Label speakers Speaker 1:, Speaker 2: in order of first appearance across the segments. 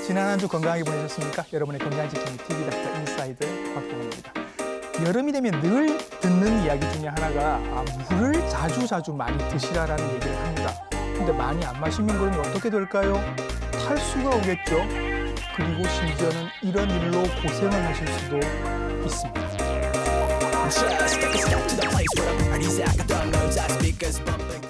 Speaker 1: 지난 한 주 건강하게 보내셨습니까? 여러분의 건강지킴이 TV 닥터 인사이드 박동원입니다. 여름이 되면 늘 듣는 이야기 중에 하나가 물을 자주 많이 드시라라는 얘기를 합니다. 근데 많이 안 마시면 그러면 어떻게 될까요? 탈수가 오겠죠. 그리고 심지어는 이런 일로 고생을 하실 수도 있습니다.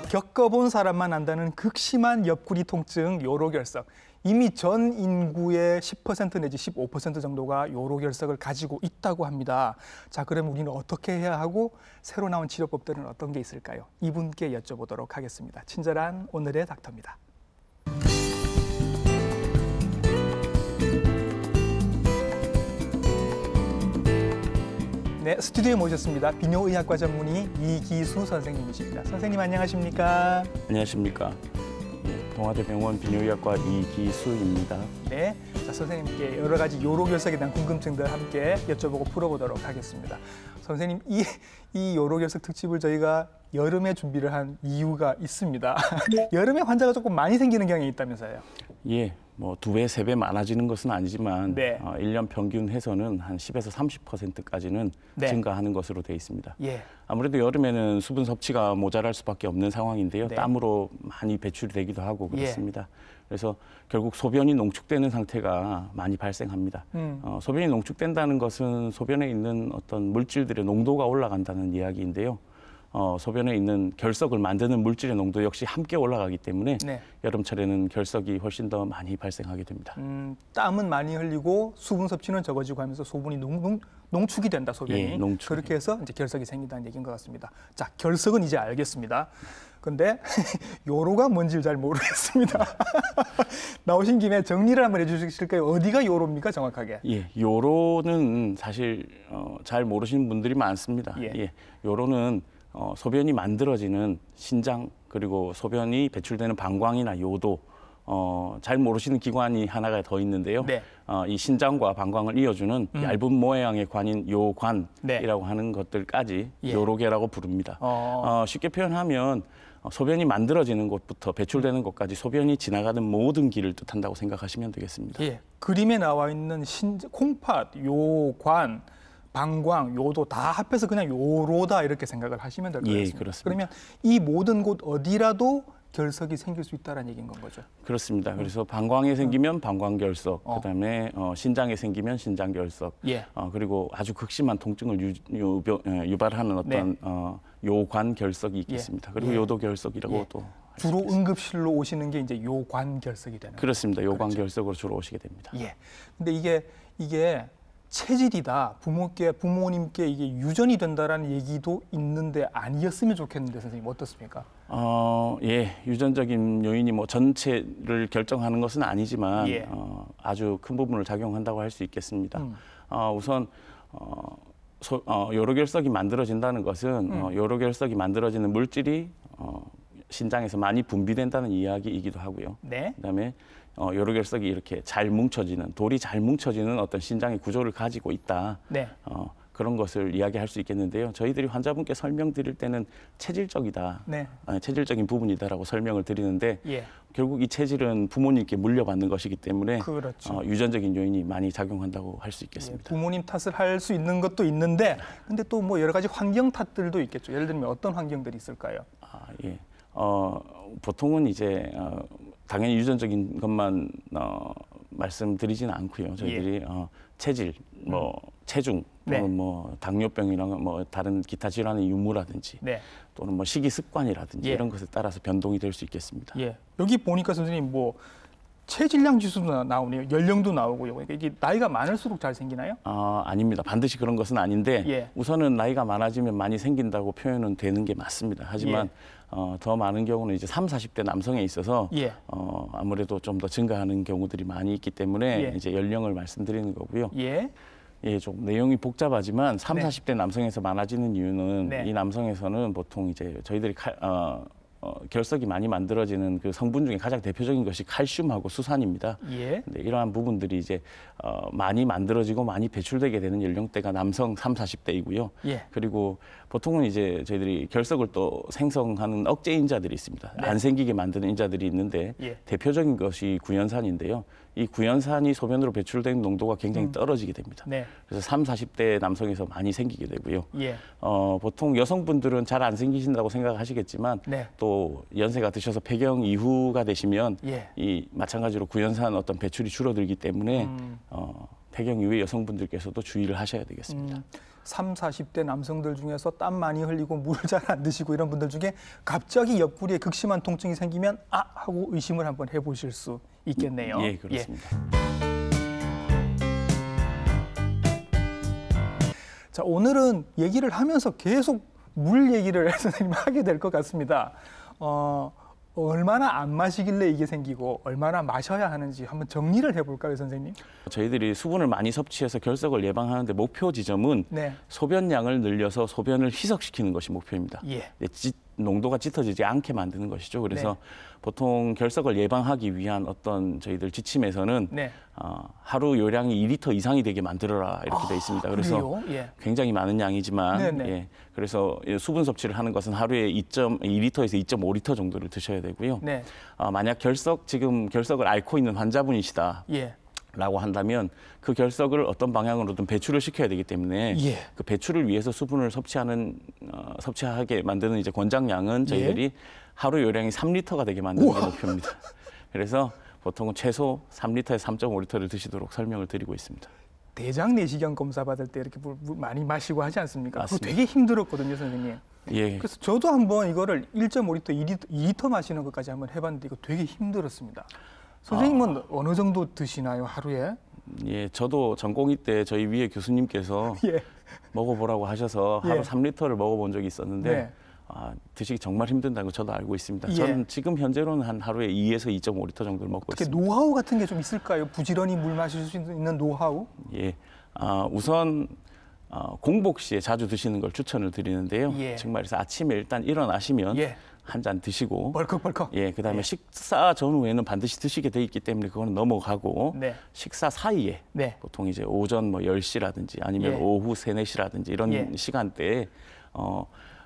Speaker 1: 겪어본 사람만 안다는 극심한 옆구리 통증, 요로결석. 이미 전 인구의 10% 내지 15% 정도가 요로결석을 가지고 있다고 합니다. 자, 그럼 우리는 어떻게 해야 하고 새로 나온 치료법들은 어떤 게 있을까요? 이분께 여쭤보도록 하겠습니다. 친절한 오늘의 닥터입니다. 네, 스튜디오에 모셨습니다. 비뇨의학과 전문의 이기수 선생님이십니다. 선생님 안녕하십니까?
Speaker 2: 안녕하십니까? 동아대병원 비뇨의학과 이기수입니다.
Speaker 1: 네, 자, 선생님께 여러 가지 요로결석에 대한 궁금증들 함께 여쭤보고 풀어보도록 하겠습니다. 선생님, 이 요로결석 특집을 저희가 여름에 준비를 한 이유가 있습니다. 여름에 환자가 조금 많이 생기는 경향이 있다면서요?
Speaker 2: 예, 뭐 2배, 3배 많아지는 것은 아니지만
Speaker 1: 네.
Speaker 2: 1년 평균 해서는 한 10에서 30%까지는
Speaker 1: 네.
Speaker 2: 증가하는 것으로 되어 있습니다.
Speaker 1: 예.
Speaker 2: 아무래도 여름에는 수분 섭취가 모자랄 수밖에 없는 상황인데요.
Speaker 1: 네.
Speaker 2: 땀으로 많이 배출이 되기도 하고 그렇습니다. 그래서 결국 소변이 농축되는 상태가 많이 발생합니다. 소변이 농축된다는 것은 소변에 있는 어떤 물질들의 농도가 올라간다는 이야기인데요. 소변에 있는 결석을 만드는 물질의 농도 역시 함께 올라가기 때문에
Speaker 1: 네.
Speaker 2: 여름철에는 결석이 훨씬 더 많이 발생하게 됩니다.
Speaker 1: 땀은 많이 흘리고 수분 섭취는 적어지고 하면서 소분이 농축이 된다, 소변이.
Speaker 2: 예, 농축이.
Speaker 1: 그렇게 해서 이제 결석이 생긴다는 얘기인 것 같습니다. 자, 결석은 이제 알겠습니다. 근데 요로가 뭔지 잘 모르겠습니다. 나오신 김에 정리를 한번 해주실까요? 어디가 요로입니까, 정확하게?
Speaker 2: 예, 요로는 사실 잘 모르시는 분들이 많습니다.
Speaker 1: 예.
Speaker 2: 요로는 소변이 만들어지는 신장 그리고 소변이 배출되는 방광이나 요도 잘 모르시는 기관이 하나가 더 있는데요.
Speaker 1: 네.
Speaker 2: 이 신장과 방광을 이어주는 얇은 모양의 관인 요관이라고
Speaker 1: 네.
Speaker 2: 하는 것들까지
Speaker 1: 예.
Speaker 2: 요로계라고 부릅니다. 쉽게 표현하면 소변이 만들어지는 곳부터 배출되는 곳까지 소변이 지나가는 모든 길을 뜻한다고 생각하시면 되겠습니다.
Speaker 1: 예. 그림에 나와 있는 콩팥, 요관, 방광, 요도 다 합해서 그냥 요로다 이렇게 생각을 하시면 될 것 같습니다.
Speaker 2: 예, 그렇습니다.
Speaker 1: 그러면 이 모든 곳 어디라도 결석이 생길 수 있다는 얘기인 건 거죠?
Speaker 2: 그렇습니다. 그래서 방광에 생기면 방광결석, 그다음에 신장에 생기면 신장결석,
Speaker 1: 예.
Speaker 2: 그리고 아주 극심한 통증을 유발하는 어떤 요관결석이 있겠습니다. 그리고
Speaker 1: 예.
Speaker 2: 요도결석이라고
Speaker 1: 예.
Speaker 2: 또
Speaker 1: 주로 응급실로 오시는 게 이제 요관결석이 되는 거죠.
Speaker 2: 그렇습니다. 요관결석으로 주로 오시게 됩니다.
Speaker 1: 예. 근데 이게 체질이다. 부모님께 이게 유전이 된다라는 얘기도 있는데 아니었으면 좋겠는데 선생님 어떻습니까?
Speaker 2: 예, 유전적인 요인이 뭐 전체를 결정하는 것은 아니지만
Speaker 1: 예.
Speaker 2: 아주 큰 부분을 작용한다고 할 수 있겠습니다. 우선 요로결석이 만들어진다는 것은 요로결석이 만들어지는 물질이 신장에서 많이 분비된다는 이야기이기도 하고요.
Speaker 1: 네.
Speaker 2: 그다음에 요로결석이 이렇게 잘 뭉쳐지는, 돌이 잘 뭉쳐지는 어떤 신장의 구조를 가지고 있다.
Speaker 1: 네.
Speaker 2: 그런 것을 이야기할 수 있겠는데요. 저희들이 환자분께 설명드릴 때는 체질적이다,
Speaker 1: 네.
Speaker 2: 체질적인 부분이다라고 설명을 드리는데
Speaker 1: 예.
Speaker 2: 결국 이 체질은 부모님께 물려받는 것이기 때문에
Speaker 1: 그렇죠.
Speaker 2: 유전적인 요인이 많이 작용한다고 할 수 있겠습니다.
Speaker 1: 예, 부모님 탓을 할 수 있는 것도 있는데 근데 또 뭐 여러 가지 환경 탓들도 있겠죠. 예를 들면 어떤 환경들이 있을까요?
Speaker 2: 예. 보통은 이제 당연히 유전적인 것만 말씀드리지는 않고요. 저희들이 체질, 체중,
Speaker 1: 네.
Speaker 2: 또는 뭐 당뇨병이나 뭐 다른 기타 질환의 유무라든지
Speaker 1: 네.
Speaker 2: 또는 뭐 식이 습관이라든지
Speaker 1: 예.
Speaker 2: 이런 것에 따라서 변동이 될 수 있겠습니다.
Speaker 1: 예. 여기 보니까 선생님 뭐 체질량 지수도 나오네요. 연령도 나오고요. 그러니까 이게 나이가 많을수록 잘 생기나요?
Speaker 2: 아닙니다. 반드시 그런 것은 아닌데
Speaker 1: 예.
Speaker 2: 우선은 나이가 많아지면 많이 생긴다고 표현은 되는 게 맞습니다. 하지만 더 많은 경우는 이제 30, 40대 남성에 있어서
Speaker 1: 예.
Speaker 2: 아무래도 좀 더 증가하는 경우들이 많이 있기 때문에
Speaker 1: 예.
Speaker 2: 이제 연령을 말씀드리는 거고요.
Speaker 1: 예.
Speaker 2: 예, 좀 내용이 복잡하지만 30,
Speaker 1: 네.
Speaker 2: 40대 남성에서 많아지는 이유는
Speaker 1: 네.
Speaker 2: 이 남성에서는 보통 이제 저희들이 결석이 많이 만들어지는 그 성분 중에 가장 대표적인 것이 칼슘하고 수산입니다.
Speaker 1: 예.
Speaker 2: 근데 이러한 부분들이 이제 많이 만들어지고 많이 배출되게 되는 연령대가 남성 30, 40대이고요.
Speaker 1: 예.
Speaker 2: 그리고 보통은 이제 저희들이 결석을 또 생성하는 억제 인자들이 있습니다.
Speaker 1: 네.
Speaker 2: 안 생기게 만드는 인자들이 있는데
Speaker 1: 예.
Speaker 2: 대표적인 것이 구연산인데요. 이 구연산이 소변으로 배출된 농도가 굉장히 떨어지게 됩니다.
Speaker 1: 네.
Speaker 2: 그래서 30, 40대 남성에서 많이 생기게 되고요.
Speaker 1: 예.
Speaker 2: 보통 여성분들은 잘 안 생기신다고 생각하시겠지만
Speaker 1: 네.
Speaker 2: 또 연세가 드셔서 폐경 이후가 되시면
Speaker 1: 예.
Speaker 2: 이 마찬가지로 구연산 어떤 배출이 줄어들기 때문에 폐경 이후에 여성분들께서도 주의를 하셔야 되겠습니다.
Speaker 1: 30, 40대 남성들 중에서 땀 많이 흘리고 물 잘 안 드시고 이런 분들 중에 갑자기 옆구리에 극심한 통증이 생기면 아 하고 의심을 한번 해보실 수 있겠네요.
Speaker 2: 예, 그렇습니다.
Speaker 1: 자, 오늘은 얘기를 하면서 계속 물 얘기를 선생님 하게 될 것 같습니다. 얼마나 안 마시길래 이게 생기고 얼마나 마셔야 하는지 한번 정리를 해볼까요, 선생님?
Speaker 2: 저희들이 수분을 많이 섭취해서 결석을 예방하는데 목표 지점은
Speaker 1: 네.
Speaker 2: 소변량을 늘려서 소변을 희석시키는 것이 목표입니다.
Speaker 1: 예.
Speaker 2: 농도가 짙어지지 않게 만드는 것이죠. 그래서
Speaker 1: 네.
Speaker 2: 보통 결석을 예방하기 위한 어떤 저희들 지침에서는
Speaker 1: 네.
Speaker 2: 하루 요량이 2리터 이상이 되게 만들어라 이렇게 돼 있습니다. 그래서
Speaker 1: 예.
Speaker 2: 굉장히 많은 양이지만
Speaker 1: 네네.
Speaker 2: 예, 그래서 수분 섭취를 하는 것은 하루에 2리터에서 2.5리터 정도를 드셔야 되고요.
Speaker 1: 네.
Speaker 2: 만약 지금 결석을 앓고 있는 환자분이시다.
Speaker 1: 예.
Speaker 2: 라고 한다면 그 결석을 어떤 방향으로든 배출을 시켜야 되기 때문에
Speaker 1: 예.
Speaker 2: 그 배출을 위해서 수분을 섭취하게 만드는 이제 권장량은 저희들이 하루 요량이 3리터가 되게 만드는 게 목표입니다. 그래서 보통은 최소 3리터에서 3.5리터를 드시도록 설명을 드리고 있습니다.
Speaker 1: 대장 내시경 검사 받을 때 이렇게 물 많이 마시고 하지 않습니까? 그거
Speaker 2: 맞습니다.
Speaker 1: 되게 힘들었거든요, 선생님.
Speaker 2: 예,
Speaker 1: 그래서 저도 한번 이거를 1.5리터, 2리터 마시는 것까지 한번 해봤는데 이거 되게 힘들었습니다. 선생님은 어느 정도 드시나요, 하루에?
Speaker 2: 예, 저도 전공의 때 저희 위에 교수님께서
Speaker 1: 예.
Speaker 2: 먹어보라고 하셔서 하루
Speaker 1: 예.
Speaker 2: 3리터를 먹어본 적이 있었는데
Speaker 1: 네.
Speaker 2: 드시기 정말 힘든다는 거 저도 알고 있습니다.
Speaker 1: 예.
Speaker 2: 저는 지금 현재로는 한 하루에 2에서 2.5리터 정도를 먹고
Speaker 1: 어떻게
Speaker 2: 있습니다.
Speaker 1: 노하우 같은 게 좀 있을까요? 부지런히 물 마실 수 있는 노하우?
Speaker 2: 예, 우선 공복 시에 자주 드시는 걸 추천을 드리는데요.
Speaker 1: 예.
Speaker 2: 정말에서 아침에 일단 일어나시면
Speaker 1: 예.
Speaker 2: 한 잔 드시고,
Speaker 1: 벌컥벌컥.
Speaker 2: 예, 그다음에
Speaker 1: 예.
Speaker 2: 식사 전후에는 반드시 드시게 돼 있기 때문에 그거는 넘어가고,
Speaker 1: 네.
Speaker 2: 식사 사이에
Speaker 1: 네.
Speaker 2: 보통 이제 오전 10시라든지 아니면
Speaker 1: 예.
Speaker 2: 오후 3, 4시라든지 이런
Speaker 1: 예.
Speaker 2: 시간대에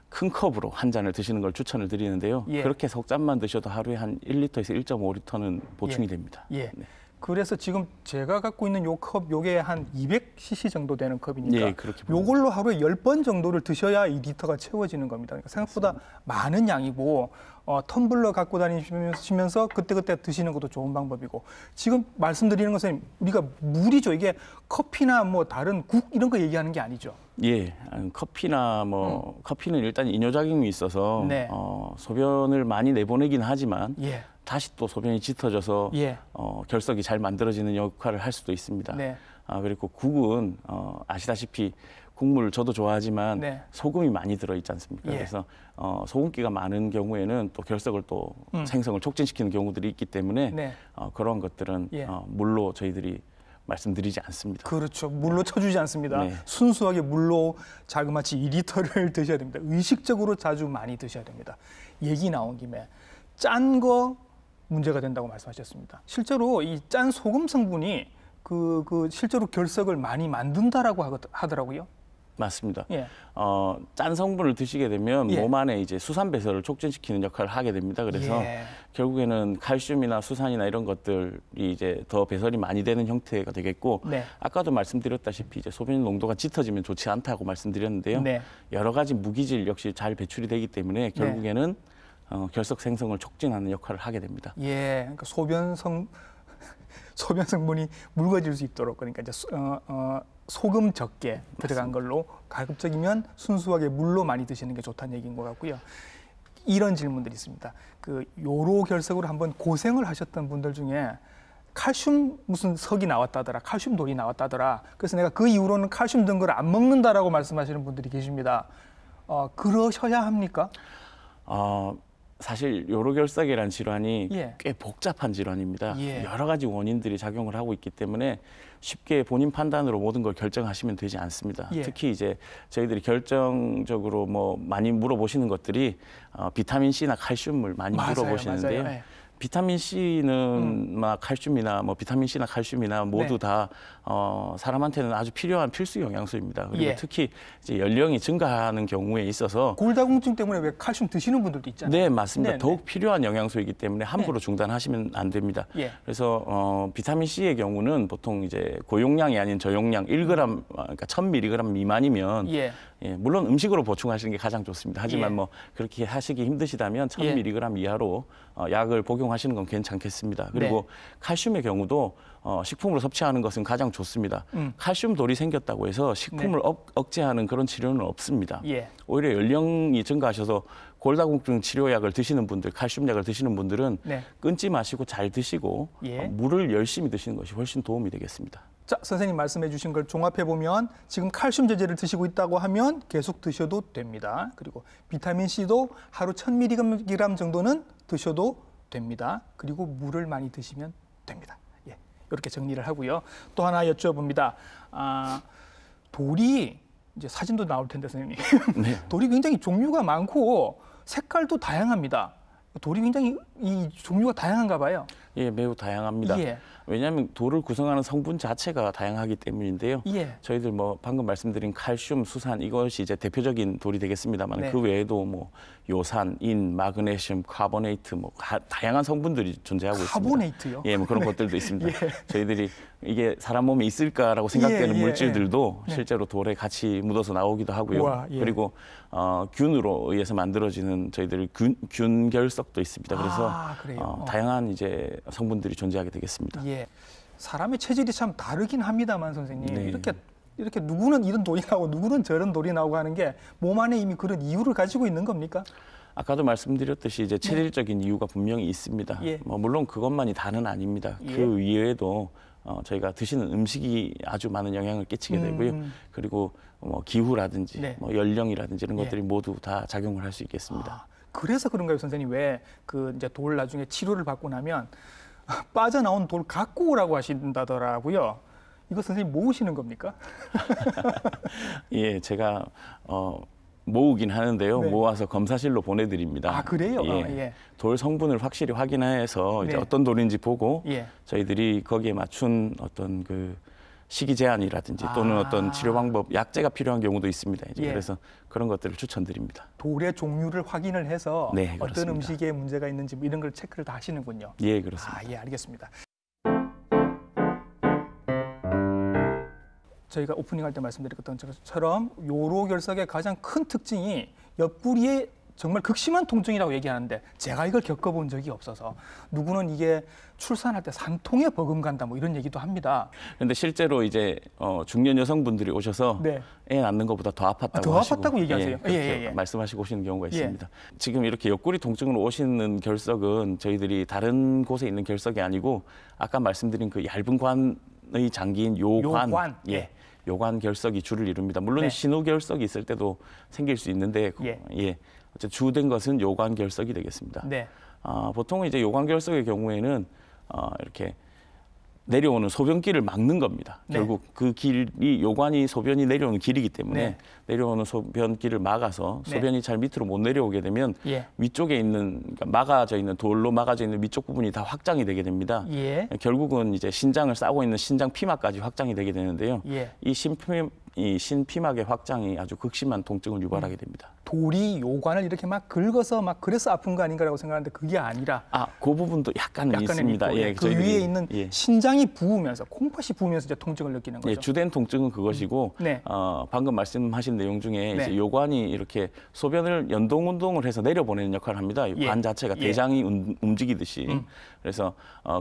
Speaker 2: 큰 컵으로 한 잔을 드시는 걸 추천을 드리는데요.
Speaker 1: 예.
Speaker 2: 그렇게 석 잔만 드셔도 하루에 한 1리터에서 1.5리터는 보충이 됩니다.
Speaker 1: 예.
Speaker 2: 네.
Speaker 1: 그래서 지금 제가 갖고 있는 요 컵, 요게 한 200cc 정도 되는 컵이니까
Speaker 2: 예, 그렇게 보면
Speaker 1: 요걸로 하루에 10번 정도를 드셔야 2리터가 채워지는 겁니다. 그러니까 생각보다 많은 양이고 텀블러 갖고 다니시면서 그때그때 드시는 것도 좋은 방법이고 지금 말씀드리는 것은 우리가 물이죠. 이게 커피나 뭐 다른 국 이런 거 얘기하는 게 아니죠.
Speaker 2: 예, 커피나 커피는 일단 이뇨작용이 있어서
Speaker 1: 네.
Speaker 2: 소변을 많이 내보내긴 하지만
Speaker 1: 예.
Speaker 2: 다시 또 소변이 짙어져서
Speaker 1: 예.
Speaker 2: 결석이 잘 만들어지는 역할을 할 수도 있습니다.
Speaker 1: 네.
Speaker 2: 그리고 국은 아시다시피 국물 저도 좋아하지만
Speaker 1: 네.
Speaker 2: 소금이 많이 들어있지 않습니까?
Speaker 1: 예.
Speaker 2: 그래서 소금기가 많은 경우에는 또 결석을 또 생성을 촉진시키는 경우들이 있기 때문에
Speaker 1: 네.
Speaker 2: 그런 것들은
Speaker 1: 예.
Speaker 2: 물로 저희들이 말씀드리지 않습니다.
Speaker 1: 그렇죠. 물로 쳐주지 않습니다.
Speaker 2: 네.
Speaker 1: 순수하게 물로 자그마치 2리터를 드셔야 됩니다. 의식적으로 자주 많이 드셔야 됩니다. 얘기 나온 김에 짠 거 문제가 된다고 말씀하셨습니다. 실제로 이 짠 소금 성분이 실제로 결석을 많이 만든다라고 하더라고요.
Speaker 2: 맞습니다.
Speaker 1: 예.
Speaker 2: 짠 성분을 드시게 되면
Speaker 1: 예.
Speaker 2: 몸 안에 이제 수산 배설을 촉진시키는 역할을 하게 됩니다. 그래서
Speaker 1: 예.
Speaker 2: 결국에는 칼슘이나 수산이나 이런 것들이 이제 더 배설이 많이 되는 형태가 되겠고,
Speaker 1: 네.
Speaker 2: 아까도 말씀드렸다시피 이제 소변 농도가 짙어지면 좋지 않다고 말씀드렸는데요.
Speaker 1: 네.
Speaker 2: 여러 가지 무기질 역시 잘 배출이 되기 때문에 결국에는 결석 생성을 촉진하는 역할을 하게 됩니다.
Speaker 1: 예. 그러니까 소변 성분이 묽어질 수 있도록 그러니까 이제 소금 적게 들어간 걸로 가급적이면 순수하게 물로 많이 드시는 게 좋다는 얘기인 것 같고요. 이런 질문들이 있습니다. 요로 결석으로 한번 고생을 하셨던 분들 중에 칼슘 무슨 석이 나왔다더라, 칼슘 돌이 나왔다더라. 그래서 내가 그 이후로는 칼슘 든 걸 안 먹는다라고 말씀하시는 분들이 계십니다. 그러셔야 합니까?
Speaker 2: 사실 요로결석이라는 질환이
Speaker 1: 예.
Speaker 2: 꽤 복잡한 질환입니다.
Speaker 1: 예.
Speaker 2: 여러 가지 원인들이 작용을 하고 있기 때문에 쉽게 본인 판단으로 모든 걸 결정하시면 되지 않습니다.
Speaker 1: 예.
Speaker 2: 특히 이제 저희들이 결정적으로 뭐 많이 물어보시는 것들이 비타민 C나 칼슘을 많이 물어보시는데요.
Speaker 1: 맞아요. 예.
Speaker 2: 비타민 C는 막 칼슘이나 뭐 비타민 C나 칼슘이나 모두
Speaker 1: 네.
Speaker 2: 다 사람한테는 아주 필요한 필수 영양소입니다. 그리고
Speaker 1: 예.
Speaker 2: 특히 이제 연령이 증가하는 경우에 있어서
Speaker 1: 골다공증 때문에 왜 칼슘 드시는 분들도 있잖아요.
Speaker 2: 네, 맞습니다.
Speaker 1: 네,
Speaker 2: 더욱 필요한 영양소이기 때문에 함부로 중단하시면 안 됩니다.
Speaker 1: 예.
Speaker 2: 그래서 비타민 C의 경우는 보통 이제 고용량이 아닌 저용량 1g, 그러니까 1000mg 미만이면
Speaker 1: 예.
Speaker 2: 예, 물론 음식으로 보충하시는 게 가장 좋습니다. 하지만
Speaker 1: 예.
Speaker 2: 뭐 그렇게 하시기 힘드시다면
Speaker 1: 예.
Speaker 2: 1000mg 이하로 약을 복용하시는 건 괜찮겠습니다. 그리고
Speaker 1: 네.
Speaker 2: 칼슘의 경우도 식품으로 섭취하는 것은 가장 좋습니다. 칼슘 돌이 생겼다고 해서 식품을 억제하는 그런 치료는 없습니다.
Speaker 1: 예.
Speaker 2: 오히려 연령이 증가하셔서 골다공증 치료약을 드시는 분들, 칼슘약을 드시는 분들은
Speaker 1: 네.
Speaker 2: 끊지 마시고 잘 드시고
Speaker 1: 예.
Speaker 2: 물을 열심히 드시는 것이 훨씬 도움이 되겠습니다.
Speaker 1: 자, 선생님 말씀해 주신 걸 종합해 보면 지금 칼슘 제제를 드시고 있다고 하면 계속 드셔도 됩니다. 그리고 비타민 C도 하루 1000mg 정도는 드셔도 됩니다. 그리고 물을 많이 드시면 됩니다. 예, 이렇게 정리를 하고요. 또 하나 여쭤봅니다. 돌이 이제 사진도 나올 텐데 선생님.
Speaker 2: 네.
Speaker 1: 돌이 굉장히 종류가 많고 색깔도 다양합니다. 돌이 굉장히 이 종류가 다양한가 봐요.
Speaker 2: 예, 매우 다양합니다.
Speaker 1: 예.
Speaker 2: 왜냐하면 돌을 구성하는 성분 자체가 다양하기 때문인데요.
Speaker 1: 예.
Speaker 2: 저희들 뭐 방금 말씀드린 칼슘, 수산 이것이 이제 대표적인 돌이 되겠습니다만
Speaker 1: 네.
Speaker 2: 그 외에도 뭐 요산, 인, 마그네슘, 카보네이트 뭐 다양한 성분들이 존재하고 있습니다.
Speaker 1: 카보네이트요?
Speaker 2: 예, 뭐 그런 것들도 있습니다.
Speaker 1: 예.
Speaker 2: 저희들이 이게 사람 몸에 있을까라고 생각되는
Speaker 1: 예, 예,
Speaker 2: 물질들도
Speaker 1: 네.
Speaker 2: 실제로 돌에 같이 묻어서 나오기도 하고요.
Speaker 1: 우와, 예.
Speaker 2: 그리고 균으로 의해서 만들어지는 저희들 균결석도 있습니다. 그래서
Speaker 1: 그래요?
Speaker 2: 다양한 이제 성분들이 존재하게 되겠습니다.
Speaker 1: 예. 사람의 체질이 참 다르긴 합니다만 선생님
Speaker 2: 네.
Speaker 1: 이렇게 누구는 이런 돌이 나오고 누구는 저런 돌이 나오고 하는 게 몸 안에 이미 그런 이유를 가지고 있는 겁니까?
Speaker 2: 아까도 말씀드렸듯이 이제 체질적인 이유가 분명히 있습니다.
Speaker 1: 예.
Speaker 2: 뭐 물론 그것만이 다는 아닙니다.
Speaker 1: 예.
Speaker 2: 그 이외에도 저희가 드시는 음식이 아주 많은 영향을 끼치게 되고요. 그리고 뭐 기후라든지
Speaker 1: 네.
Speaker 2: 뭐 연령이라든지 이런
Speaker 1: 예.
Speaker 2: 것들이 모두 다 작용을 할 수 있겠습니다.
Speaker 1: 그래서 그런가요, 선생님? 왜 그 이제 돌 나중에 치료를 받고 나면 빠져나온 돌 갖고 오라고 하신다더라고요. 이거 선생님 모으시는 겁니까?
Speaker 2: 예, 제가 모으긴 하는데요.
Speaker 1: 네.
Speaker 2: 모아서 검사실로 보내드립니다.
Speaker 1: 아, 그래요? 예.
Speaker 2: 돌 성분을 확실히 확인해서 이제
Speaker 1: 네.
Speaker 2: 어떤 돌인지 보고
Speaker 1: 예.
Speaker 2: 저희들이 거기에 맞춘 어떤 그 시기 제한이라든지 또는 어떤 치료 방법, 약제가 필요한 경우도 있습니다. 이제
Speaker 1: 예.
Speaker 2: 그래서 그런 것들을 추천드립니다.
Speaker 1: 돌의 종류를 확인을 해서
Speaker 2: 네,
Speaker 1: 어떤
Speaker 2: 그렇습니다.
Speaker 1: 음식에 문제가 있는지 뭐 이런 걸 체크를 다 하시는군요.
Speaker 2: 예, 그렇습니다.
Speaker 1: 예, 알겠습니다. 저희가 오프닝 할 때 말씀드렸던 것처럼 요로결석의 가장 큰 특징이 옆구리에 정말 극심한 통증이라고 얘기하는데 제가 이걸 겪어본 적이 없어서 누구는 이게 출산할 때 산통에 버금간다 뭐 이런 얘기도 합니다.
Speaker 2: 그런데 실제로 이제 중년 여성분들이 오셔서
Speaker 1: 네.
Speaker 2: 애 낳는 것보다 더 아팠다고
Speaker 1: 더
Speaker 2: 하시고
Speaker 1: 아팠다고 얘기하세요?
Speaker 2: 그렇게
Speaker 1: 예.
Speaker 2: 말씀하시고 오시는 경우가
Speaker 1: 예.
Speaker 2: 있습니다. 지금 이렇게 옆구리 통증으로 오시는 결석은 저희들이 다른 곳에 있는 결석이 아니고 아까 말씀드린 그 얇은 관의 장기인 요관.
Speaker 1: 예.
Speaker 2: 요관 결석이 주를 이룹니다. 물론
Speaker 1: 네.
Speaker 2: 신우 결석이 있을 때도 생길 수 있는데 어쨌든 주된 것은 요관 결석이 되겠습니다.
Speaker 1: 네.
Speaker 2: 보통 이제 요관 결석의 경우에는 이렇게 내려오는 소변길을 막는 겁니다.
Speaker 1: 네.
Speaker 2: 결국 그 길이 요관이 소변이 내려오는 길이기 때문에
Speaker 1: 네.
Speaker 2: 내려오는 소변길을 막아서
Speaker 1: 네.
Speaker 2: 소변이 잘 밑으로 못 내려오게 되면
Speaker 1: 예.
Speaker 2: 위쪽에 있는 그러니까 막아져 있는 돌로 막아져 있는 위쪽 부분이 다 확장이 되게 됩니다.
Speaker 1: 예.
Speaker 2: 결국은 이제 신장을 싸고 있는 신장 피막까지 확장이 되게 되는데요.
Speaker 1: 예.
Speaker 2: 이 신피막의 확장이 아주 극심한 통증을 유발하게 됩니다.
Speaker 1: 돌이 요관을 이렇게 막 긁어서 막 그래서 아픈 거 아닌가라고 생각하는데 그게 아니라
Speaker 2: 그 부분도 약간은 있습니다.
Speaker 1: 있고,
Speaker 2: 예,
Speaker 1: 그
Speaker 2: 저희들이-
Speaker 1: 위에 있는
Speaker 2: 예.
Speaker 1: 신장이 부으면서 콩팥이 부으면서 이제 통증을 느끼는 거죠.
Speaker 2: 예, 주된 통증은 그것이고
Speaker 1: 네.
Speaker 2: 방금 말씀하신 내용 중에
Speaker 1: 네.
Speaker 2: 이제 요관이 이렇게 소변을 연동 운동을 해서 내려보내는 역할을 합니다. 이
Speaker 1: 예.
Speaker 2: 관 자체가
Speaker 1: 예.
Speaker 2: 대장이 움직이듯이 그래서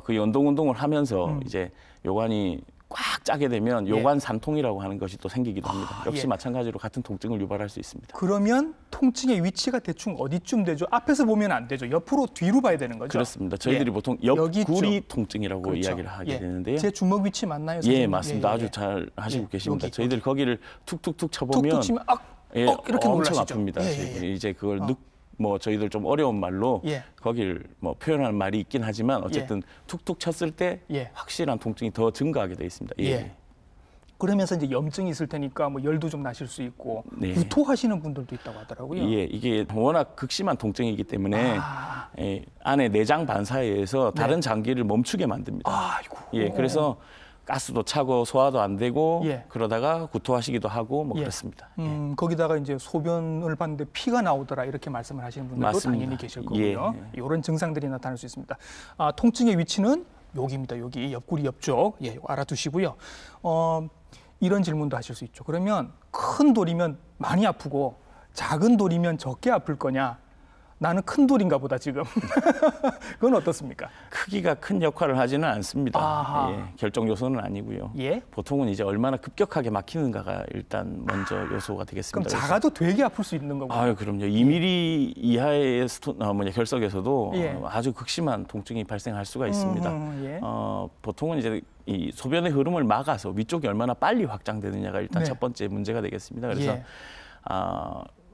Speaker 2: 그 연동 운동을 하면서 이제 요관이 꽉 짜게 되면 요관 산통이라고 하는 것이 또 생기기도 합니다. 역시
Speaker 1: 예.
Speaker 2: 마찬가지로 같은 통증을 유발할 수 있습니다.
Speaker 1: 그러면 통증의 위치가 대충 어디쯤 되죠? 앞에서 보면 안 되죠. 옆으로 뒤로 봐야 되는 거죠.
Speaker 2: 그렇습니다. 저희들이
Speaker 1: 예.
Speaker 2: 보통
Speaker 1: 여기
Speaker 2: 옆구리
Speaker 1: 있죠.
Speaker 2: 통증이라고
Speaker 1: 그렇죠.
Speaker 2: 이야기를 하게
Speaker 1: 예.
Speaker 2: 되는데요.
Speaker 1: 제 주먹 위치 맞나요,
Speaker 2: 예,
Speaker 1: 선생님?
Speaker 2: 맞습니다.
Speaker 1: 예, 예,
Speaker 2: 아주
Speaker 1: 예.
Speaker 2: 잘 하시고
Speaker 1: 예,
Speaker 2: 계십니다.
Speaker 1: 여기,
Speaker 2: 저희들 거기를 툭툭툭 쳐보면
Speaker 1: 툭툭 치면
Speaker 2: 예,
Speaker 1: 이렇게
Speaker 2: 엄청
Speaker 1: 놀라시죠?
Speaker 2: 아픕니다.
Speaker 1: 예, 예, 예.
Speaker 2: 이제 그걸 뭐 저희들 좀 어려운 말로
Speaker 1: 예.
Speaker 2: 거길 뭐 표현하는 말이 있긴 하지만 어쨌든 툭툭 쳤을 때
Speaker 1: 예.
Speaker 2: 확실한 통증이 더 증가하게 돼 있습니다.
Speaker 1: 예. 그러면서 이제 염증이 있을 테니까 뭐 열도 좀 나실 수 있고
Speaker 2: 네.
Speaker 1: 구토하시는 분들도 있다고 하더라고요.
Speaker 2: 예, 이게 워낙 극심한 통증이기 때문에 안에 내장 반사에 의해서 다른 장기를 멈추게 만듭니다.
Speaker 1: 아이고.
Speaker 2: 예, 그래서 가스도 차고 소화도 안 되고
Speaker 1: 예.
Speaker 2: 그러다가 구토하시기도 하고 뭐
Speaker 1: 예.
Speaker 2: 그렇습니다.
Speaker 1: 거기다가 이제 소변을 봤는데 피가 나오더라 이렇게 말씀을 하시는 분들도
Speaker 2: 맞습니다.
Speaker 1: 당연히 계실 거고요.
Speaker 2: 예.
Speaker 1: 이런 증상들이 나타날 수 있습니다. 통증의 위치는 여기입니다. 여기 옆구리 옆쪽. 예, 이거 알아두시고요. 이런 질문도 하실 수 있죠. 그러면 큰 돌이면 많이 아프고 작은 돌이면 적게 아플 거냐? 나는 큰 돌인가 보다 지금. 그건 어떻습니까?
Speaker 2: 크기가 큰 역할을 하지는 않습니다. 예, 결정 요소는 아니고요.
Speaker 1: 예?
Speaker 2: 보통은 이제 얼마나 급격하게 막히는가가 일단 먼저 요소가 되겠습니다.
Speaker 1: 그럼 작아도 되게 아플 수 있는 거군요.
Speaker 2: 아유, 그럼요. 2mm 이하의 결석에서도
Speaker 1: 예.
Speaker 2: 아주 극심한 통증이 발생할 수가 있습니다.
Speaker 1: 예.
Speaker 2: 보통은 이제 이 소변의 흐름을 막아서 위쪽이 얼마나 빨리 확장되느냐가 일단
Speaker 1: 네.
Speaker 2: 첫 번째 문제가 되겠습니다. 그래서
Speaker 1: 예.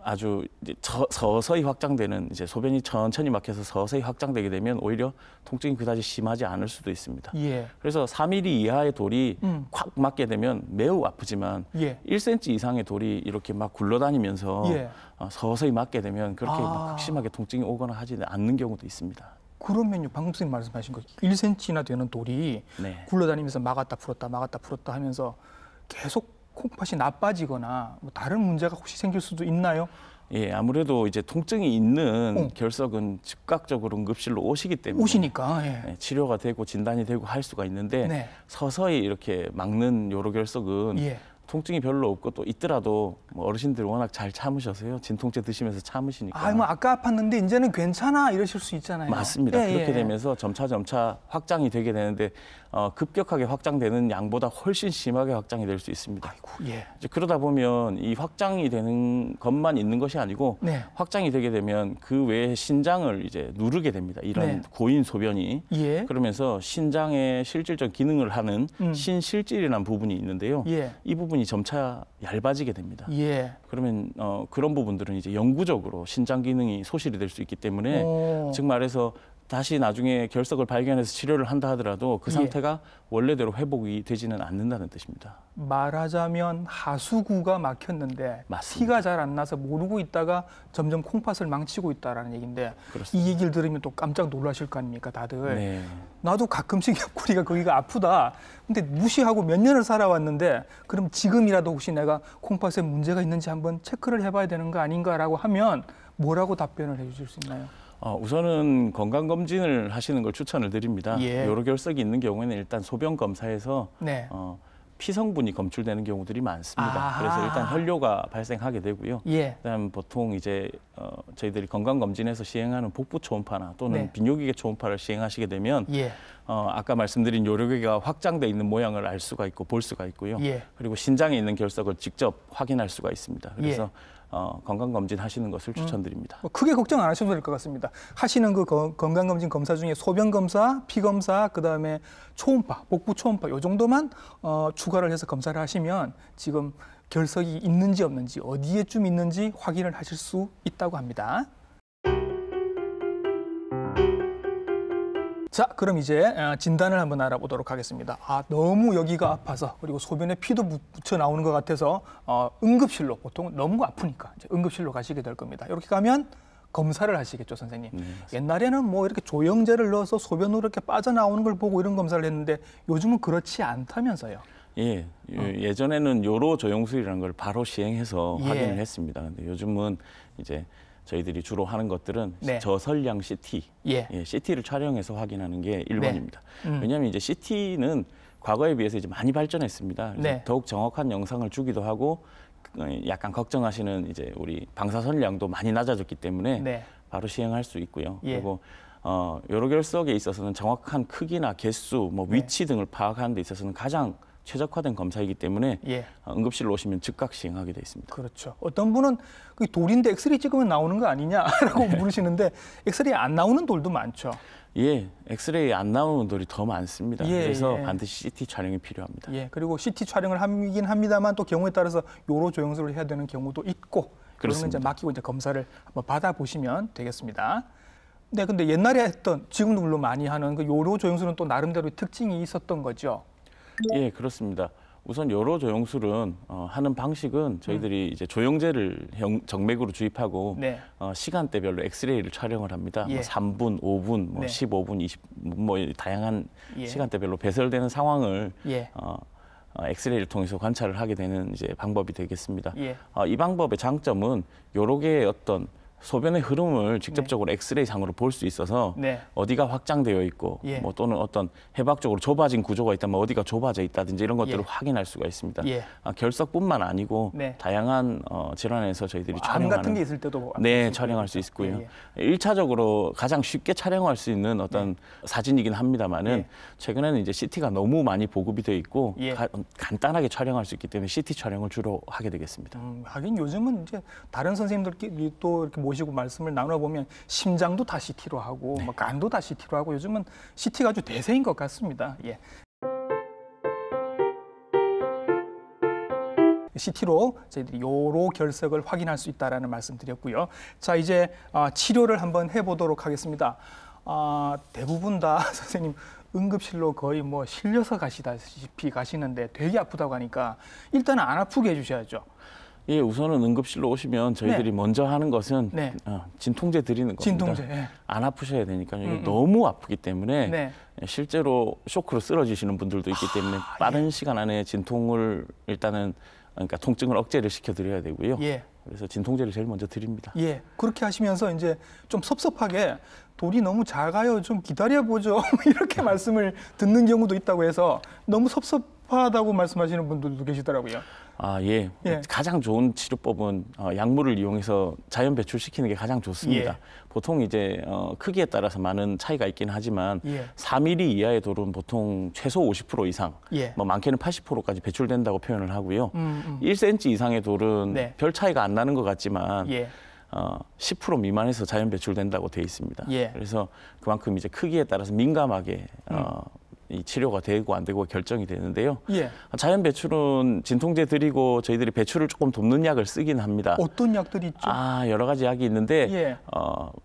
Speaker 2: 아주 이제 서서히 확장되는 이제 소변이 천천히 막혀서 서서히 확장되게 되면 오히려 통증이 그다지 심하지 않을 수도 있습니다.
Speaker 1: 예.
Speaker 2: 그래서 4mm 이하의 돌이 콱 맞게 되면 매우 아프지만
Speaker 1: 예.
Speaker 2: 1cm 이상의 돌이 이렇게 막 굴러다니면서
Speaker 1: 예.
Speaker 2: 서서히 맞게 되면 그렇게 막 극심하게 통증이 오거나 하지 않는 경우도 있습니다.
Speaker 1: 그러면요, 방금 선생님 말씀하신 거 1cm나 되는 돌이
Speaker 2: 네.
Speaker 1: 굴러다니면서 막았다 풀었다 하면서 계속 콩팥이 나빠지거나 뭐 다른 문제가 혹시 생길 수도 있나요?
Speaker 2: 예, 아무래도 이제 통증이 있는 결석은 즉각적으로 응급실로 오시기 때문에
Speaker 1: 오시니까. 예.
Speaker 2: 네, 치료가 되고 진단이 되고 할 수가 있는데
Speaker 1: 네.
Speaker 2: 서서히 이렇게 막는 요로결석은
Speaker 1: 예.
Speaker 2: 통증이 별로 없고 또 있더라도 뭐 어르신들 워낙 잘 참으셔서요. 진통제 드시면서 참으시니까.
Speaker 1: 뭐 아까 아팠는데 이제는 괜찮아 이러실 수 있잖아요.
Speaker 2: 맞습니다.
Speaker 1: 예,
Speaker 2: 그렇게
Speaker 1: 예.
Speaker 2: 되면서 점차 확장이 되게 되는데 급격하게 확장되는 양보다 훨씬 심하게 확장이 될 수 있습니다.
Speaker 1: 아이고, 예.
Speaker 2: 이제 그러다 보면 이 확장이 되는 것만 있는 것이 아니고
Speaker 1: 네.
Speaker 2: 확장이 되게 되면 그 외에 신장을 이제 누르게 됩니다. 이런
Speaker 1: 네.
Speaker 2: 고인 소변이.
Speaker 1: 예.
Speaker 2: 그러면서 신장의 실질적 기능을 하는 신실질이라는 부분이 있는데요.
Speaker 1: 예.
Speaker 2: 이 부분이 점차 얇아지게 됩니다.
Speaker 1: 예.
Speaker 2: 그러면 그런 부분들은 이제 영구적으로 신장 기능이 소실이 될 수 있기 때문에 즉 말해서 다시 나중에 결석을 발견해서 치료를 한다 하더라도 그 상태가 원래대로 회복이 되지는 않는다는 뜻입니다.
Speaker 1: 말하자면 하수구가 막혔는데
Speaker 2: 맞습니다.
Speaker 1: 티가 잘 안 나서 모르고 있다가 점점 콩팥을 망치고 있다라는 얘기인데
Speaker 2: 그렇습니다.
Speaker 1: 이 얘기를 들으면 또 깜짝 놀라실 거 아닙니까, 다들.
Speaker 2: 네.
Speaker 1: 나도 가끔씩 옆구리가 거기가 아프다. 근데 무시하고 몇 년을 살아왔는데 그럼 지금이라도 혹시 내가 콩팥에 문제가 있는지 한번 체크를 해봐야 되는 거 아닌가라고 하면 뭐라고 답변을 해주실 수 있나요?
Speaker 2: 우선은 건강검진을 하시는 걸 추천을 드립니다.
Speaker 1: 예.
Speaker 2: 요로결석이 있는 경우에는 일단 소변 검사에서
Speaker 1: 네.
Speaker 2: 피 성분이 검출되는 경우들이 많습니다.
Speaker 1: 아하.
Speaker 2: 그래서 일단 혈뇨가 발생하게 되고요.
Speaker 1: 예.
Speaker 2: 그다음 보통 이제 저희들이 건강검진에서 시행하는 복부 초음파나 또는
Speaker 1: 네.
Speaker 2: 비뇨기계 초음파를 시행하시게 되면
Speaker 1: 예.
Speaker 2: 아까 말씀드린 요로계가 확장돼 있는 모양을 알 수가 있고 볼 수가 있고요.
Speaker 1: 예.
Speaker 2: 그리고 신장에 있는 결석을 직접 확인할 수가 있습니다. 그래서 건강검진 하시는 것을 추천드립니다.
Speaker 1: 뭐 크게 걱정 안 하셔도 될 것 같습니다. 하시는 그 건강검진 검사 중에 소변 검사, 피 검사, 그다음에 초음파, 복부 초음파 요 정도만 추가를 해서 검사를 하시면 지금 결석이 있는지 없는지 어디에쯤 있는지 확인을 하실 수 있다고 합니다. 자, 그럼 이제 진단을 한번 알아보도록 하겠습니다. 너무 여기가 아파서 그리고 소변에 피도 묻혀 나오는 것 같아서 응급실로 보통 너무 아프니까 이제 응급실로 가시게 될 겁니다. 이렇게 가면 검사를 하시겠죠, 선생님. 옛날에는 뭐 이렇게 조영제를 넣어서 소변으로 이렇게 빠져나오는 걸 보고 이런 검사를 했는데 요즘은 그렇지 않다면서요.
Speaker 2: 예, 예전에는 요로 조영술이라는 걸 바로 시행해서 확인을 했습니다. 근데 요즘은 이제 저희들이 주로 하는 것들은
Speaker 1: 네.
Speaker 2: 저설량 CT, CT를 촬영해서 확인하는 게 1번입니다. 왜냐하면 이제 CT는 과거에 비해서 이제 많이 발전했습니다. 그래서 더욱 정확한 영상을 주기도 하고 약간 걱정하시는 이제 우리 방사선량도 많이 낮아졌기 때문에 바로 시행할 수 있고요. 그리고 요로결석에 있어서는 정확한 크기나 개수, 뭐 위치 등을 파악하는 데 있어서는 가장 최적화된 검사이기 때문에 응급실로 오시면 즉각 시행하게 돼 있습니다.
Speaker 1: 그렇죠. 어떤 분은 그 돌인데 엑스레이 찍으면 나오는 거 아니냐라고 물으시는데 엑스레이 안 나오는 돌도 많죠.
Speaker 2: 예, 엑스레이 안 나오는 돌이 더 많습니다. 그래서 반드시 CT 촬영이 필요합니다.
Speaker 1: 그리고 CT 촬영을 하긴 합니다만 또 경우에 따라서 요로 조영술을 해야 되는 경우도 있고 그러면 이제 맡기고 이제 검사를 한번 받아보시면 되겠습니다. 네, 근데 옛날에 했던, 지금도 물론 많이 하는 그 요로 조영술은 또 나름대로 특징이 있었던 거죠.
Speaker 2: 예, 그렇습니다. 우선 요로 조영술은 하는 방식은 저희들이 이제 조영제를 정맥으로 주입하고
Speaker 1: 네.
Speaker 2: 시간대별로 엑스레이를 촬영을 합니다.
Speaker 1: 예.
Speaker 2: 뭐 3분, 5분, 뭐
Speaker 1: 네.
Speaker 2: 15분, 20분 뭐 다양한
Speaker 1: 예.
Speaker 2: 시간대별로 배설되는 상황을
Speaker 1: 예.
Speaker 2: 엑스레이를 통해서 관찰을 하게 되는 이제 방법이 되겠습니다.
Speaker 1: 예.
Speaker 2: 이 방법의 장점은 여러 개의 어떤 소변의 흐름을 직접적으로 엑스레이 상으로 볼 수 있어서
Speaker 1: 네.
Speaker 2: 어디가 확장되어 있고
Speaker 1: 예.
Speaker 2: 뭐 또는 어떤 해박적으로 좁아진 구조가 있다면 어디가 좁아져 있다든지 이런 것들을
Speaker 1: 예.
Speaker 2: 확인할 수가 있습니다.
Speaker 1: 예.
Speaker 2: 결석뿐만 아니고
Speaker 1: 네.
Speaker 2: 다양한 질환에서 저희들이
Speaker 1: 암
Speaker 2: 촬영하는
Speaker 1: 같은 게 있을 때도
Speaker 2: 네, 촬영할 수 있고요. 일 1차적으로 가장 쉽게 촬영할 수 있는 어떤 사진이긴 합니다만은
Speaker 1: 예.
Speaker 2: 최근에는 이제 CT가 너무 많이 보급이 돼 있고
Speaker 1: 예.
Speaker 2: 간단하게 촬영할 수 있기 때문에 CT 촬영을 주로 하게 되겠습니다.
Speaker 1: 하긴 요즘은 이제 다른 선생님들끼리 또 이렇게 모시고 말씀을 나눠보면 심장도 다 CT로 하고 뭐 간도 다 CT로 하고 요즘은 CT가 아주 대세인 것 같습니다. 예. CT로 저희들이 요로 결석을 확인할 수 있다라는 말씀드렸고요. 자, 이제 치료를 한번 해보도록 하겠습니다. 대부분 다 선생님 응급실로 거의 뭐 실려서 가시다시피 가시는데 되게 아프다고 하니까 일단은 안 아프게 해주셔야죠.
Speaker 2: 예, 우선은 응급실로 오시면 저희들이 먼저 하는 것은 진통제 드리는 겁니다.
Speaker 1: 진통제. 예.
Speaker 2: 안 아프셔야 되니까요. 이게 너무 아프기 때문에
Speaker 1: 네.
Speaker 2: 실제로 쇼크로 쓰러지시는 분들도 있기 때문에 빠른 시간 안에 진통을 일단은 그러니까 통증을 억제를 시켜드려야 되고요.
Speaker 1: 예.
Speaker 2: 그래서 진통제를 제일 먼저 드립니다.
Speaker 1: 예, 그렇게 하시면서 이제 좀 섭섭하게 돌이 너무 작아요. 좀 기다려보죠. 이렇게 말씀을 듣는 경우도 있다고 해서 너무 섭섭하다고 말씀하시는 분들도 계시더라고요.
Speaker 2: 예.
Speaker 1: 예.
Speaker 2: 가장 좋은 치료법은 약물을 이용해서 자연 배출시키는 게 가장 좋습니다.
Speaker 1: 예.
Speaker 2: 보통 이제 크기에 따라서 많은 차이가 있긴 하지만
Speaker 1: 예.
Speaker 2: 4mm 이하의 돌은 보통 최소 50% 이상,
Speaker 1: 예.
Speaker 2: 뭐 많게는 80%까지 배출된다고 표현을 하고요. 1cm 이상의 돌은
Speaker 1: 네.
Speaker 2: 별 차이가 안 나는 것 같지만
Speaker 1: 예.
Speaker 2: 10% 미만에서 자연 배출된다고 돼 있습니다.
Speaker 1: 예.
Speaker 2: 그래서 그만큼 이제 크기에 따라서 민감하게 이 치료가 되고 안 되고 결정이 되는데요.
Speaker 1: 예.
Speaker 2: 자연 배출은 진통제 드리고 저희들이 배출을 조금 돕는 약을 쓰긴 합니다.
Speaker 1: 어떤 약들이 있죠?
Speaker 2: 여러 가지 약이 있는데
Speaker 1: 예.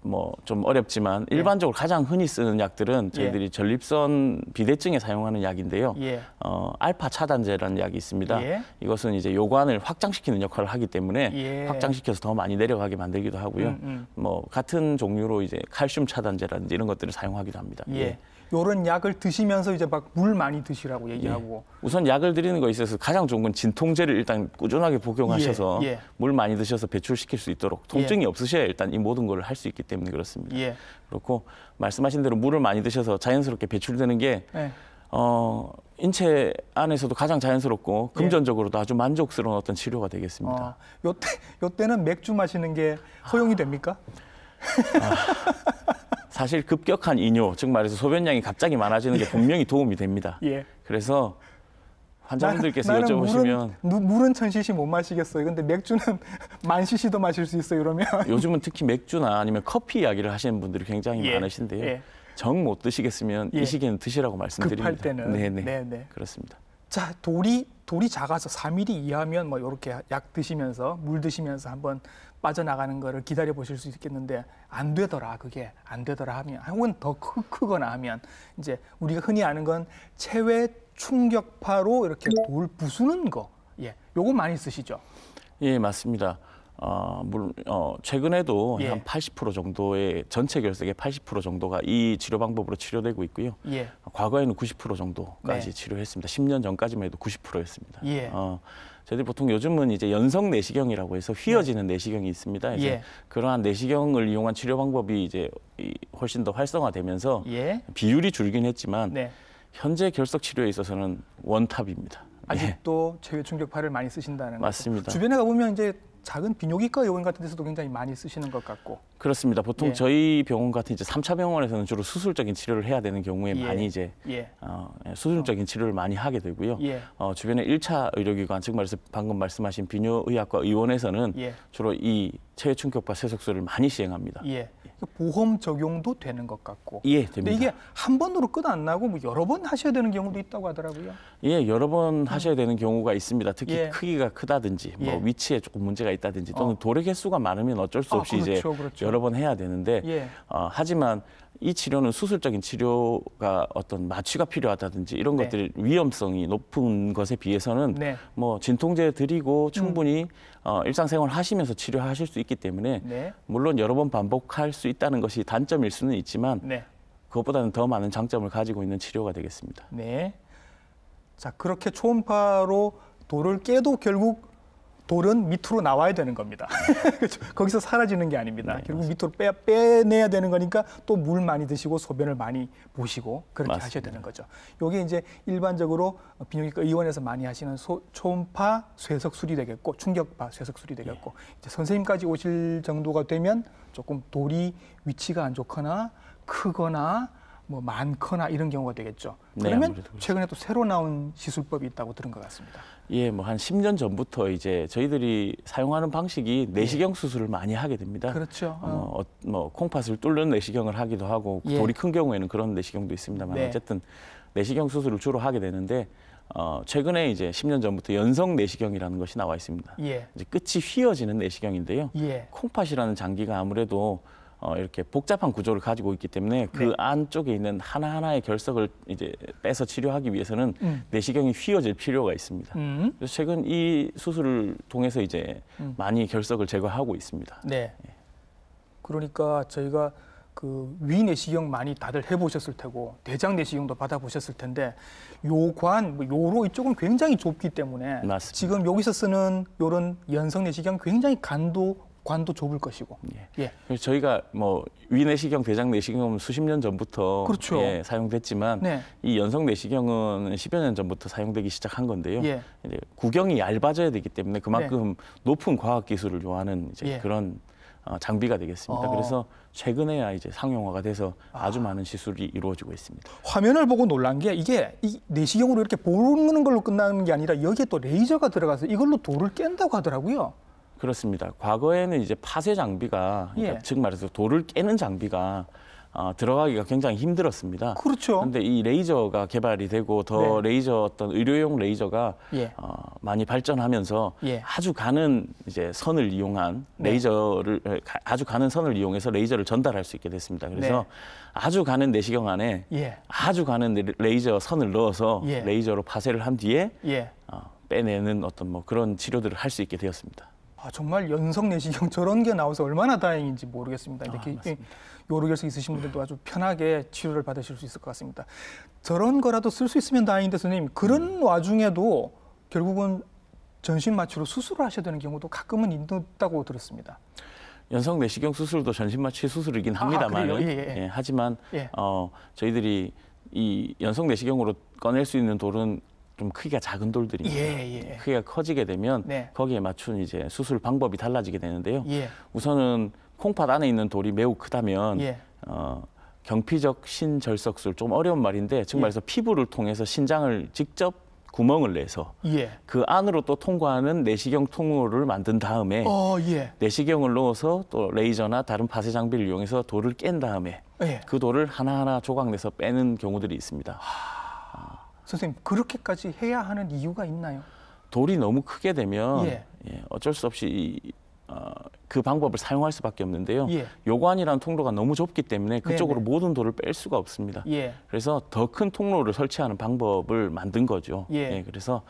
Speaker 2: 뭐 좀 어렵지만 일반적으로 가장 흔히 쓰는 약들은 저희들이 전립선 비대증에 사용하는 약인데요.
Speaker 1: 예.
Speaker 2: 알파 차단제라는 약이 있습니다.
Speaker 1: 예.
Speaker 2: 이것은 이제 요관을 확장시키는 역할을 하기 때문에
Speaker 1: 예.
Speaker 2: 확장시켜서 더 많이 내려가게 만들기도 하고요. 뭐 같은 종류로 이제 칼슘 차단제라든지 이런 것들을 사용하기도 합니다.
Speaker 1: 예. 요런 약을 드시면서 이제 막 물 많이 드시라고 얘기하고.
Speaker 2: 우선 약을 드리는 거에 있어서 가장 좋은 건 진통제를 일단 꾸준하게 복용하셔서
Speaker 1: 예.
Speaker 2: 물 많이 드셔서 배출시킬 수 있도록 통증이 없으셔야 일단 이 모든 걸 할 수 있기 때문에 그렇습니다.
Speaker 1: 예.
Speaker 2: 그렇고 말씀하신 대로 물을 많이 드셔서 자연스럽게 배출되는 게
Speaker 1: 예.
Speaker 2: 인체 안에서도 가장 자연스럽고 금전적으로도 아주 만족스러운 어떤 치료가 되겠습니다.
Speaker 1: 요때는 맥주 마시는 게 허용이 됩니까?
Speaker 2: 사실 급격한 이뇨, 즉 말해서 소변량이 갑자기 많아지는 게 분명히 도움이 됩니다.
Speaker 1: 예.
Speaker 2: 그래서 환자분들께서
Speaker 1: 나는
Speaker 2: 여쭤보시면
Speaker 1: 물은 1000cc 못 마시겠어요. 근데 맥주는 10,000cc도 마실 수 있어요. 이러면
Speaker 2: 요즘은 특히 맥주나 아니면 커피 이야기를 하시는 분들이 굉장히 많으신데요.
Speaker 1: 예.
Speaker 2: 정 못 드시겠으면
Speaker 1: 예.
Speaker 2: 이 시기에는 드시라고 말씀드립니다.
Speaker 1: 급할 때는.
Speaker 2: 네네. 그렇습니다.
Speaker 1: 자, 돌이 작아서 4mm 이하면 뭐 이렇게 약 드시면서 물 드시면서 한번 빠져나가는 거를 기다려 보실 수 있겠는데 안 되더라 하면 혹은 더 크거나 하면 이제 우리가 흔히 아는 건 체외 충격파로 이렇게 돌 부수는 거. 예. 요거 많이 쓰시죠?
Speaker 2: 예, 맞습니다. 최근에도
Speaker 1: 예.
Speaker 2: 한 80% 정도의 전체 결석의 80% 정도가 이 치료 방법으로 치료되고 있고요.
Speaker 1: 예.
Speaker 2: 과거에는 90% 정도까지
Speaker 1: 네.
Speaker 2: 치료했습니다. 10년 전까지만 해도 90%였습니다.
Speaker 1: 예.
Speaker 2: 저희들이 보통 요즘은 이제 연성 내시경이라고 해서 휘어지는 내시경이 있습니다. 이제
Speaker 1: 예.
Speaker 2: 그러한 내시경을 이용한 치료 방법이 이제 훨씬 더 활성화되면서
Speaker 1: 예.
Speaker 2: 비율이 줄긴 했지만
Speaker 1: 네.
Speaker 2: 현재 결석 치료에 있어서는 원탑입니다.
Speaker 1: 아직도 체외 충격파를 많이 쓰신다는 거죠.
Speaker 2: 맞습니다.
Speaker 1: 주변에 가보면 이제 작은 비뇨기과 의원 같은 데서도 굉장히 많이 쓰시는 것 같고.
Speaker 2: 그렇습니다. 보통
Speaker 1: 예.
Speaker 2: 저희 병원 같은 이제 3차 병원에서는 주로 수술적인 치료를 해야 되는 경우에
Speaker 1: 예.
Speaker 2: 많이 이제
Speaker 1: 예.
Speaker 2: 수술적인 치료를 많이 하게 되고요.
Speaker 1: 예.
Speaker 2: 주변에 1차 의료기관, 즉 말해서 방금 말씀하신 비뇨의학과 의원에서는
Speaker 1: 예.
Speaker 2: 주로 이 체외 충격파 세석술을 많이 시행합니다.
Speaker 1: 예. 보험 적용도 되는 것 같고.
Speaker 2: 예,
Speaker 1: 근데
Speaker 2: 됩니다.
Speaker 1: 이게 한 번으로 끝 안 나고 뭐 여러 번 하셔야 되는 경우도 있다고 하더라고요.
Speaker 2: 예, 여러 번 하셔야 되는 경우가 있습니다. 특히
Speaker 1: 예.
Speaker 2: 크기가 크다든지 뭐
Speaker 1: 예.
Speaker 2: 위치에 조금 문제가 있다든지 또는 도래 개수가 많으면 어쩔 수 없이 이제
Speaker 1: 그렇죠.
Speaker 2: 여러 번 해야 되는데
Speaker 1: 예.
Speaker 2: 하지만 이 치료는 수술적인 치료가 어떤 마취가 필요하다든지 이런
Speaker 1: 네.
Speaker 2: 것들이 위험성이 높은 것에 비해서는
Speaker 1: 네.
Speaker 2: 뭐 진통제 드리고 충분히 일상생활 하시면서 치료하실 수 있기 때문에
Speaker 1: 네.
Speaker 2: 물론 여러 번 반복할 수 있다는 것이 단점일 수는 있지만
Speaker 1: 네.
Speaker 2: 그것보다는 더 많은 장점을 가지고 있는 치료가 되겠습니다.
Speaker 1: 네. 자, 그렇게 초음파로 돌을 깨도 결국 돌은 밑으로 나와야 되는 겁니다. 그렇죠? 거기서 사라지는 게 아닙니다.
Speaker 2: 네,
Speaker 1: 결국 밑으로 빼내야 되는 거니까 또 물 많이 드시고 소변을 많이 보시고 그렇게
Speaker 2: 맞습니다.
Speaker 1: 하셔야 되는 거죠. 이게 이제 일반적으로 비뇨기과 의원에서 많이 하시는 초음파 쇠석술이 되겠고 충격파 쇠석술이 되겠고 이제 선생님까지 오실 정도가 되면 조금 돌이 위치가 안 좋거나 크거나 뭐 많거나 이런 경우가 되겠죠.
Speaker 2: 네,
Speaker 1: 그러면
Speaker 2: 아무래도 그렇죠.
Speaker 1: 최근에 또 새로 나온 시술법이 있다고 들은 것 같습니다.
Speaker 2: 예, 뭐 한 10년 전부터 이제 저희들이 사용하는 방식이 내시경 수술을 많이 하게 됩니다.
Speaker 1: 그렇죠.
Speaker 2: 뭐 콩팥을 뚫는 내시경을 하기도 하고
Speaker 1: 예.
Speaker 2: 돌이 큰 경우에는 그런 내시경도 있습니다만
Speaker 1: 네.
Speaker 2: 어쨌든 내시경 수술을 주로 하게 되는데 최근에 이제 10년 전부터 연성 내시경이라는 것이 나와 있습니다.
Speaker 1: 예.
Speaker 2: 이제 끝이 휘어지는 내시경인데요.
Speaker 1: 예.
Speaker 2: 콩팥이라는 장기가 아무래도 이렇게 복잡한 구조를 가지고 있기 때문에 그
Speaker 1: 네.
Speaker 2: 안쪽에 있는 하나하나의 결석을 이제 빼서 치료하기 위해서는 내시경이 휘어질 필요가 있습니다. 그래서 최근 이 수술을 통해서 이제 많이 결석을 제거하고 있습니다.
Speaker 1: 네. 그러니까 저희가 그 위내시경 많이 다들 해보셨을 테고 대장 내시경도 받아보셨을 텐데 요관, 요로 이쪽은 굉장히 좁기 때문에
Speaker 2: 맞습니다.
Speaker 1: 지금 여기서 쓰는 요런 연성 내시경 굉장히 관도 좁을 것이고. 예.
Speaker 2: 그래서 저희가 뭐 위내시경, 대장 내시경은 수십 년 전부터
Speaker 1: 그렇죠.
Speaker 2: 예, 사용됐지만
Speaker 1: 네.
Speaker 2: 이 연성 내시경은 10여 년 전부터 사용되기 시작한 건데요.
Speaker 1: 예.
Speaker 2: 이제 구경이 얇아져야 되기 때문에 그만큼 높은 과학 기술을 요하는 이제
Speaker 1: 예.
Speaker 2: 그런 장비가 되겠습니다. 그래서 최근에야 이제 상용화가 돼서 아주 많은 시술이 이루어지고 있습니다.
Speaker 1: 화면을 보고 놀란 게 이게 이 내시경으로 이렇게 보는 걸로 끝나는 게 아니라 여기에 또 레이저가 들어가서 이걸로 돌을 깬다고 하더라고요.
Speaker 2: 그렇습니다. 과거에는 이제 파쇄 장비가 그러니까
Speaker 1: 예.
Speaker 2: 즉 말해서 돌을 깨는 장비가 들어가기가 굉장히 힘들었습니다.
Speaker 1: 그렇죠.
Speaker 2: 그런데 이 레이저가 개발이 되고 더
Speaker 1: 네.
Speaker 2: 레이저 어떤 의료용 레이저가
Speaker 1: 예.
Speaker 2: 많이 발전하면서
Speaker 1: 예.
Speaker 2: 아주 가는 이제 선을 이용한
Speaker 1: 네.
Speaker 2: 레이저를 아주 가는 선을 이용해서 레이저를 전달할 수 있게 됐습니다. 그래서
Speaker 1: 네.
Speaker 2: 아주 가는 내시경 안에
Speaker 1: 예.
Speaker 2: 아주 가는 레이저 선을 넣어서
Speaker 1: 예.
Speaker 2: 레이저로 파쇄를 한 뒤에
Speaker 1: 예.
Speaker 2: 빼내는 어떤 뭐 그런 치료들을 할 수 있게 되었습니다.
Speaker 1: 정말 연성 내시경 저런 게 나와서 얼마나 다행인지 모르겠습니다. 이렇게
Speaker 2: 맞습니다.
Speaker 1: 요로결석 있으신 분들도 아주 편하게 치료를 받으실 수 있을 것 같습니다. 저런 거라도 쓸 수 있으면 다행인데 선생님 그런 와중에도 결국은 전신 마취로 수술을 하셔야 되는 경우도 가끔은 있다고 들었습니다.
Speaker 2: 연성 내시경 수술도 전신 마취 수술이긴 합니다만,
Speaker 1: 그래요? 예.
Speaker 2: 하지만
Speaker 1: 예.
Speaker 2: 저희들이 이 연성 내시경으로 꺼낼 수 있는 돌은 좀 크기가 작은 돌들입니다.
Speaker 1: 예.
Speaker 2: 크기가 커지게 되면
Speaker 1: 네.
Speaker 2: 거기에 맞춘 이제 수술 방법이 달라지게 되는데요.
Speaker 1: 예.
Speaker 2: 우선은 콩팥 안에 있는 돌이 매우 크다면
Speaker 1: 예.
Speaker 2: 경피적 신절석술 좀 어려운 말인데 즉
Speaker 1: 예.
Speaker 2: 말해서 피부를 통해서 신장을 직접 구멍을 내서
Speaker 1: 예.
Speaker 2: 그 안으로 또 통과하는 내시경 통로를 만든 다음에
Speaker 1: 예.
Speaker 2: 내시경을 넣어서 또 레이저나 다른 파쇄 장비를 이용해서 돌을 깬 다음에
Speaker 1: 예.
Speaker 2: 그 돌을 하나하나 조각내서 빼는 경우들이 있습니다.
Speaker 1: 선생님 그렇게까지 해야 하는 이유가 있나요?
Speaker 2: 돌이 너무 크게 되면
Speaker 1: 예.
Speaker 2: 어쩔 수 없이 그 방법을 사용할 수밖에 없는데요.
Speaker 1: 예.
Speaker 2: 요관이라는 통로가 너무 좁기 때문에 그쪽으로
Speaker 1: 네네.
Speaker 2: 모든 돌을 뺄 수가 없습니다.
Speaker 1: 예.
Speaker 2: 그래서 더 큰 통로를 설치하는 방법을 만든 거죠.
Speaker 1: 예.
Speaker 2: 그래서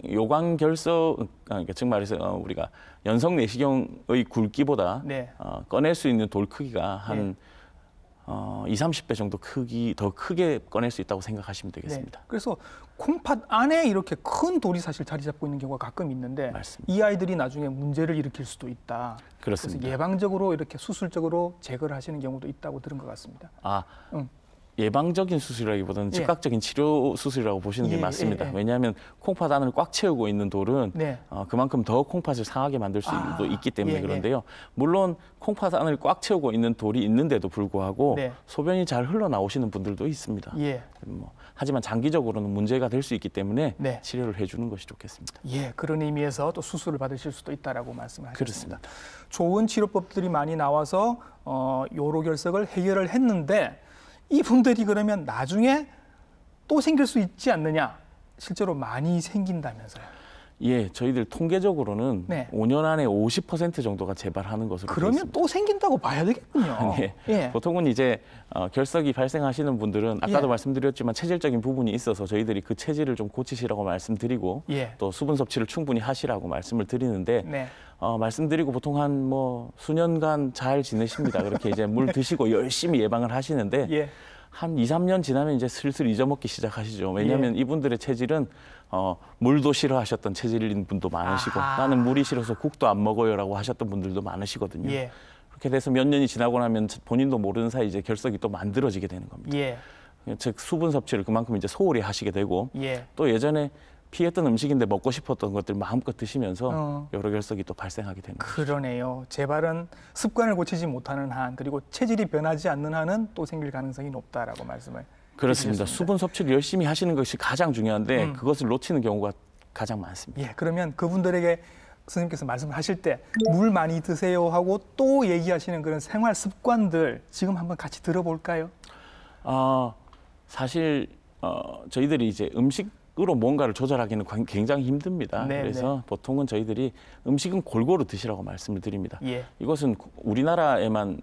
Speaker 2: 요관 결석, 그러니까 즉 말해서 우리가 연성 내시경의 굵기보다
Speaker 1: 네.
Speaker 2: 꺼낼 수 있는 돌 크기가 한 20, 30배 정도 더 크게 꺼낼 수 있다고 생각하시면 되겠습니다.
Speaker 1: 네. 그래서 콩팥 안에 이렇게 큰 돌이 사실 자리 잡고 있는 경우가 가끔 있는데
Speaker 2: 맞습니다.
Speaker 1: 이 아이들이 나중에 문제를 일으킬 수도 있다.
Speaker 2: 그렇습니다.
Speaker 1: 그래서 예방적으로 이렇게 수술적으로 제거를 하시는 경우도 있다고 들은 것 같습니다.
Speaker 2: 예방적인 수술이라기보다는 즉각적인 치료 수술이라고 보시는 게 맞습니다. 왜냐하면 콩팥 안을 꽉 채우고 있는 돌은 그만큼 더 콩팥을 상하게 만들 수도 있기 때문에 그런데요. 물론 콩팥 안을 꽉 채우고 있는 돌이 있는데도 불구하고 소변이 잘 흘러나오시는 분들도 있습니다. 하지만 장기적으로는 문제가 될 수 있기 때문에 치료를 해주는 것이 좋겠습니다.
Speaker 1: 그런 의미에서 또 수술을 받으실 수도 있다라고 말씀을 하셨습니다.
Speaker 2: 그렇습니다.
Speaker 1: 좋은 치료법들이 많이 나와서 요로결석을 해결을 했는데 이분들이 그러면 나중에 또 생길 수 있지 않느냐? 실제로 많이 생긴다면서요?
Speaker 2: 저희들 통계적으로는 5년 안에 50% 정도가 재발하는 것으로
Speaker 1: 그러면
Speaker 2: 되어 있습니다.
Speaker 1: 또 생긴다고 봐야 되겠군요.
Speaker 2: 보통은 이제 결석이 발생하시는 분들은 아까도 말씀드렸지만 체질적인 부분이 있어서 저희들이 그 체질을 좀 고치시라고 말씀드리고 또 수분 섭취를 충분히 하시라고 말씀을 드리는데 말씀드리고 보통 한 수년간 잘 지내십니다. 그렇게 이제 물 드시고 열심히 예방을 하시는데 한 2, 3년 지나면 이제 슬슬 잊어먹기 시작하시죠. 왜냐하면 이분들의 체질은 물도 싫어하셨던 체질인 분도 많으시고 나는 물이 싫어서 국도 안 먹어요라고 하셨던 분들도 많으시거든요. 그렇게 돼서 몇 년이 지나고 나면 본인도 모르는 사이 이제 결석이 또 만들어지게 되는 겁니다. 즉 수분 섭취를 그만큼 이제 소홀히 하시게 되고 또 예전에 피했던 음식인데 먹고 싶었던 것들 마음껏 드시면서 여러 결석이 또 발생하게 되는 거죠.
Speaker 1: 그러네요. 재발은 습관을 고치지 못하는 한 그리고 체질이 변하지 않는 한은 또 생길 가능성이 높다라고 말씀을
Speaker 2: 그렇습니다.
Speaker 1: 해주셨습니다.
Speaker 2: 수분 섭취를 열심히 하시는 것이 가장 중요한데 그것을 놓치는 경우가 가장 많습니다.
Speaker 1: 그러면 그분들에게 선생님께서 말씀하실 때 물 많이 드세요 하고 또 얘기하시는 그런 생활 습관들 지금 한번 같이 들어볼까요?
Speaker 2: 사실 저희들이 이제 음식으로 뭔가를 조절하기는 굉장히 힘듭니다. 그래서 보통은 저희들이 음식은 골고루 드시라고 말씀을 드립니다. 이것은 우리나라에만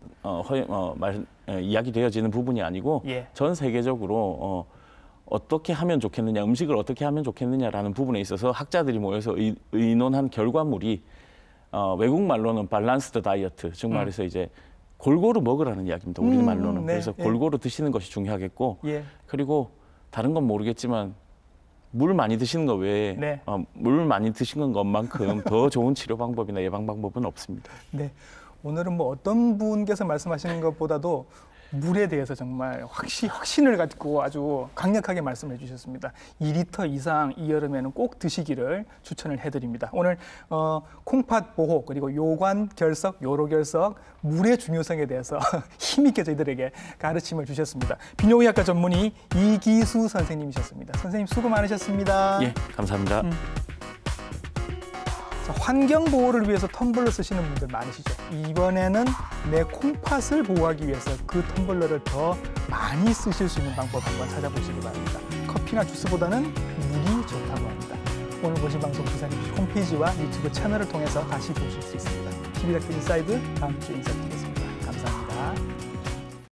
Speaker 2: 이야기되어지는 부분이 아니고 전 세계적으로 어떻게 하면 좋겠느냐, 음식을 어떻게 하면 좋겠느냐라는 부분에 있어서 학자들이 모여서 의논한 결과물이 외국 말로는 밸런스드 다이어트, 즉 말해서 이제 골고루 먹으라는 이야기입니다. 우리말로는. 그래서 골고루 드시는 것이 중요하겠고 그리고 다른 건 모르겠지만 물 많이 드시는 거 외에 물 많이 드시는 것만큼 더 좋은 치료 방법이나 예방 방법은 없습니다.
Speaker 1: 오늘은 어떤 분께서 말씀하시는 것보다도 물에 대해서 정말 확신을 갖고 아주 강력하게 말씀해 주셨습니다. 2리터 이상 이 여름에는 꼭 드시기를 추천을 해드립니다. 오늘 콩팥 보호 그리고 요관 결석, 요로 결석, 물의 중요성에 대해서 힘있게 저희들에게 가르침을 주셨습니다. 비뇨의학과 전문의 이기수 선생님이셨습니다. 선생님 수고 많으셨습니다.
Speaker 2: 감사합니다.
Speaker 1: 환경 보호를 위해서 텀블러 쓰시는 분들 많으시죠. 이번에는 내 콩팥을 보호하기 위해서 그 텀블러를 더 많이 쓰실 수 있는 방법 한번 찾아보시기 바랍니다. 커피나 주스보다는 물이 좋다고 합니다. 오늘 보신 방송 기사님씨 홈페이지와 유튜브 채널을 통해서 다시 보실 수 있습니다. TV닥터 인사이드 다음 주에 인사드리겠습니다. 감사합니다.